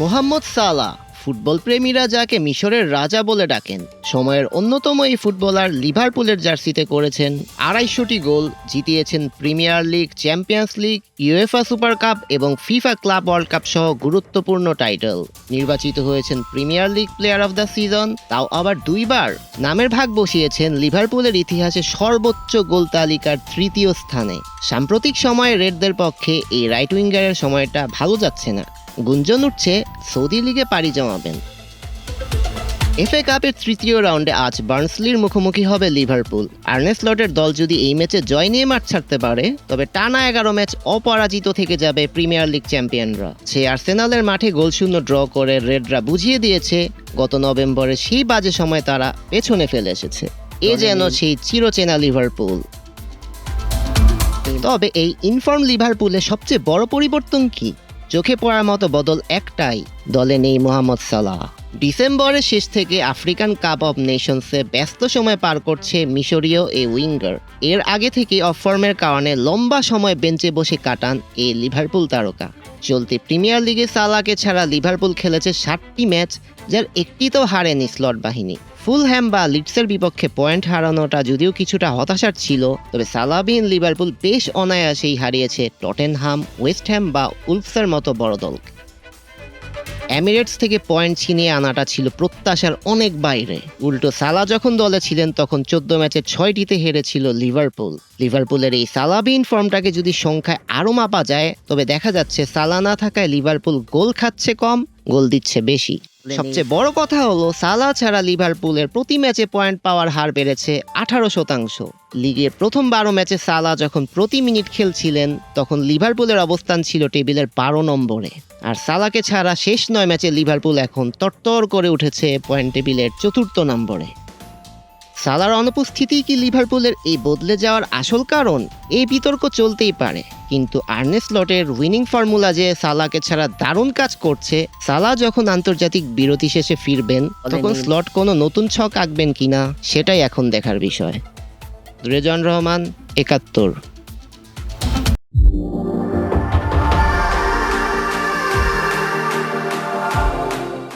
মোহাম্মদ সালাহ, football প্রেমীরা যাকে মিশরের রাজা বলে ডাকেন, সময়ের অন্যতম এই ফুটবলার লিভারপুলের জার্সিতে করেছেন ২৫০টি গোল, জিতিয়েছেন premier league, champions league, UEFA super cup এবং ফিফা ক্লাব ওয়ার্ল্ড কাপ সহ গুরুত্বপূর্ণ টাইটেল। নির্বাচিত হয়েছেন premier league player of the season, তাও আবার ২ বার। নামের ভাগ বসিয়েছেন লিভারপুলের ইতিহাসে সর্বোচ্চ গোল তালিকার ৩য় স্থানে। সাম্প্রতিক সময়ে রেডদের পক্ষে এই রাইট উইঙ্গারের সময়টা ভালো যাচ্ছে না। গুঞ্জন উঠছে সৌদি লিগে পাড়ি জমাবেন। এফএ কাপের ৩য় রাউন্ডে আজ বার্নসলির মুখোমুখি হবে লিভারপুল। আর্নে স্লটের দল যদি এই ম্যাচে জয় নিয়ে মাঠ ছাড়তে পারে, তবে টানা ১১ ম্যাচ অপরাজিত থেকে যাবে প্রিমিয়ার লিগ চ্যাম্পিয়নরা। সে আর্সেনালের মাঠে গোলশূন্য ড্র করে রেডরা বুঝিয়ে দিয়েছে গত নভেম্বরে সেই বাজে সময় তারা পেছনে ফেলে এসেছে। এ যেন সেই চিরচেনা লিভারপুল। তবে এই ইনফর্ম লিভারপুলের সবচেয়ে বড় পরিবর্তন কি? চোখে পড়ার মতো বদল একটাই, দলে নেই মোহাম্মদ সালাহ। ডিসেম্বরের শেষ থেকে আফ্রিকান কাপ অব নেশনসে ব্যস্ত সময় পার করছে মিশরীয় এই উইঙ্গার। এর আগে থেকে অফ ফর্মের কারণে লম্বা সময় বেঞ্চে বসে কাটান এই লিভারপুল তারকা। চলতি প্রিমিয়ার লিগে সালাহকে ছাড়া লিভারপুল খেলেছে ৭টি ম্যাচ, যার একটিতেও হারেনি স্লট বাহিনী। ফুলহ্যাম বা লিডসের বিপক্ষে পয়েন্ট হারানোটা যদিও কিছুটা হতাশার ছিল, তবে সালাহবিহীন লিভারপুল বেশ অনায়াসেই হারিয়েছে টটেনহাম, ওয়েস্ট হ্যাম বা উলফসের মতো বড় দলকে। এমিরেটস থেকে পয়েন্ট ছিনিয়ে আনাটা ছিল প্রত্যাশার অনেক বাইরে। উল্টো সালাহ যখন দলে ছিলেন তখন ১৪ ম্যাচে ৬টিতে হেরেছিল লিভারপুল। লিভারপুলের এই সালাহবিহীন ফর্মটাকে যদি সংখ্যায় আরও মাপা যায়, তবে দেখা যাচ্ছে সালাহ না থাকায় লিভারপুল গোল খাচ্ছে কম, গোল দিচ্ছে বেশি। সবচেয়ে বড় কথা হলো সালাহ ছাড়া লিভারপুলের প্রতি ম্যাচে পয়েন্ট পাওয়ার হার বেড়েছে ১৮%। লিগের প্রথম ১২ ম্যাচে সালাহ যখন প্রতি মিনিট খেলছিলেন, তখন লিভারপুলের অবস্থান ছিল টেবিলের ১২ নম্বরে। আর সালাহকে ছাড়া শেষ ৯ ম্যাচে লিভারপুল এখন তরতর করে উঠেছে পয়েন্ট টেবিলের ৪র্থ নম্বরে। সালাহর অনুপস্থিতি কি লিভারপুলের এই বদলে যাওয়ার আসল কারণ? এই বিতর্ক চলতেই পারে, কিন্তু আর্নে স্লটের উইনিং ফর্মুলা যে সালাহকে ছাড়া দারুণ কাজ করছে। সালাহ যখন আন্তর্জাতিক বিরতি শেষে ফিরবেন, তখন স্লট কোনো নতুন ছক আঁকবেন কিনা, সেটাই এখন দেখার বিষয়। রেজন রহমান, ৭১।